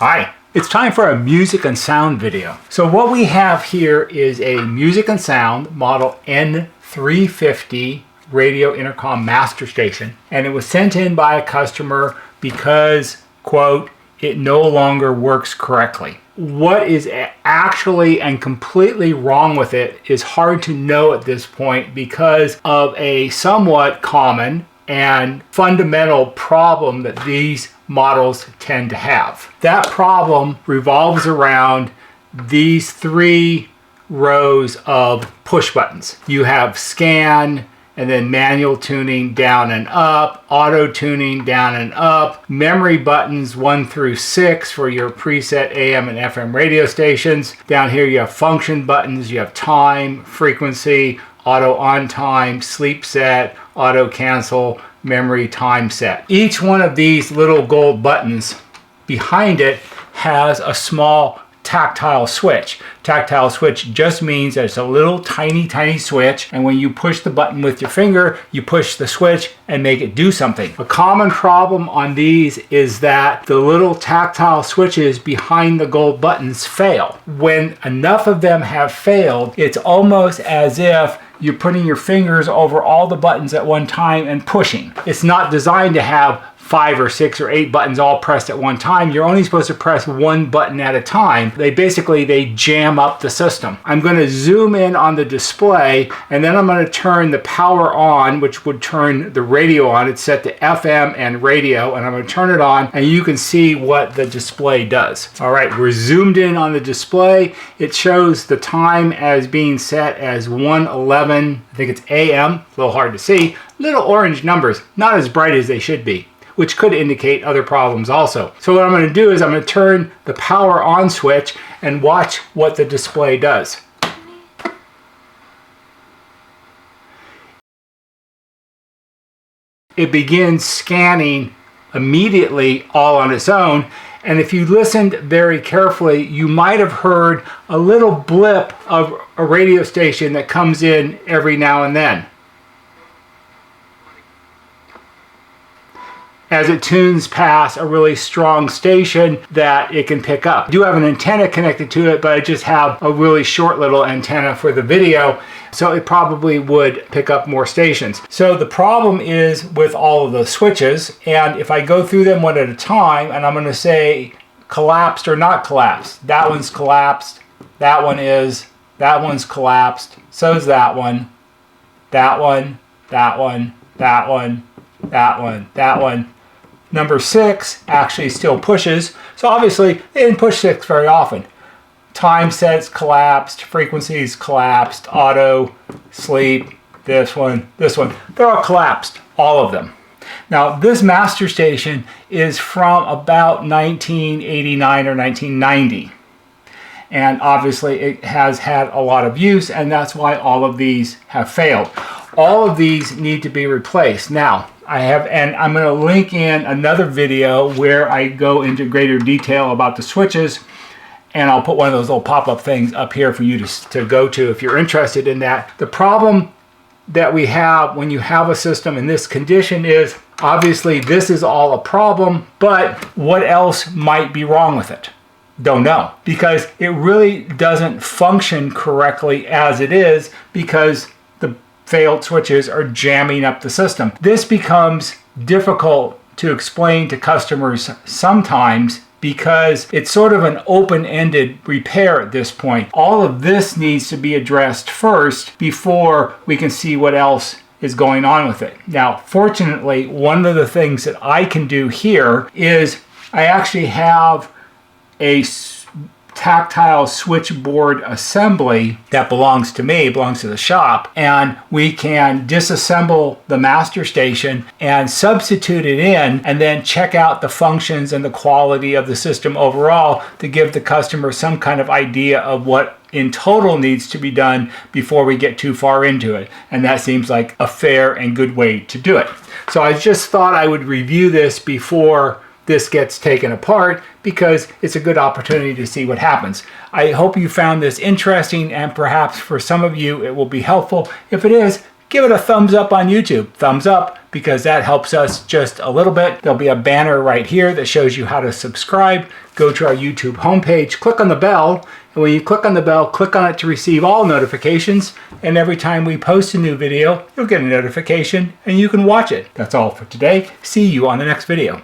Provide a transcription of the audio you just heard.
Hi, it's time for a music and sound video. So what we have here is a music and sound model N350 Radio Intercom Master Station, and it was sent in by a customer because, quote, it no longer works correctly. What is actually and completely wrong with it is hard to know at this point because of a somewhat common and fundamental problem that these models tend to have. That problem revolves around these three rows of push buttons. You have scan, and then manual tuning down and up, auto tuning down and up, memory buttons 1 through 6 for your preset AM and FM radio stations. Down here you have function buttons, you have time, frequency, auto on time, sleep set, auto cancel, memory time set. Each one of these little gold buttons behind it has a small tactile switch. Tactile switch just means that it's a little tiny switch, and when you push the button with your finger, you push the switch and make it do something. A common problem on these is that the little tactile switches behind the gold buttons fail. When enough of them have failed, it's almost as if you're putting your fingers over all the buttons at one time and pushing. It's not designed to have 5 or 6 or 8 buttons all pressed at one time. You're only supposed to press one button at a time. They jam up the system. I'm going to zoom in on the display, and then I'm going to turn the power on, which would turn the radio on. It's set to FM and radio, and I'm going to turn it on, and you can see what the display does. All right, we're zoomed in on the display. It shows the time as being set as 1:11, I think it's AM, a little hard to see. Little orange numbers, not as bright as they should be, which could indicate other problems also. So what I'm going to do is I'm going to turn the power on switch and watch what the display does. It begins scanning immediately all on its own, and if you listened very carefully, you might have heard a little blip of a radio station that comes in every now and then as it tunes past a really strong station that it can pick up. I do have an antenna connected to it, but I just have a really short little antenna for the video, so it probably would pick up more stations. So the problem is with all of the switches, and if I go through them one at a time, and I'm going to say collapsed or not collapsed. That one's collapsed, that one is, that one's collapsed, so is that one, that one, that one, that one, that one, that one. Number 6 actually still pushes, so obviously they didn't push 6 very often. Time sets collapsed, frequencies collapsed, auto, sleep, this one, they're all collapsed, all of them. Now this master station is from about 1989 or 1990. And obviously it has had a lot of use, and that's why all of these have failed. All of these need to be replaced. Now, I'm going to link in another video where I go into greater detail about the switches, and I'll put one of those little pop-up things up here for you to go to if you're interested in that. The problem that we have when you have a system in this condition is, obviously this is all a problem, but what else might be wrong with it? Don't know, because it really doesn't function correctly as it is because the failed switches are jamming up the system. This becomes difficult to explain to customers sometimes because it's sort of an open-ended repair at this point. All of this needs to be addressed first before we can see what else is going on with it. Now, fortunately, one of the things that I can do here is I actually have a tactile switchboard assembly that belongs to me, belongs to the shop, and we can disassemble the master station and substitute it in and then check out the functions and the quality of the system overall to give the customer some kind of idea of what in total needs to be done before we get too far into it. And that seems like a fair and good way to do it. So I just thought I would review this before this gets taken apart because it's a good opportunity to see what happens. I hope you found this interesting, and perhaps for some of you it will be helpful. If it is, give it a thumbs up on YouTube. Thumbs up, because that helps us just a little bit. There'll be a banner right here that shows you how to subscribe. Go to our YouTube homepage, click on the bell, and when you click on the bell, click on it to receive all notifications, and every time we post a new video, you'll get a notification and you can watch it. That's all for today. See you on the next video.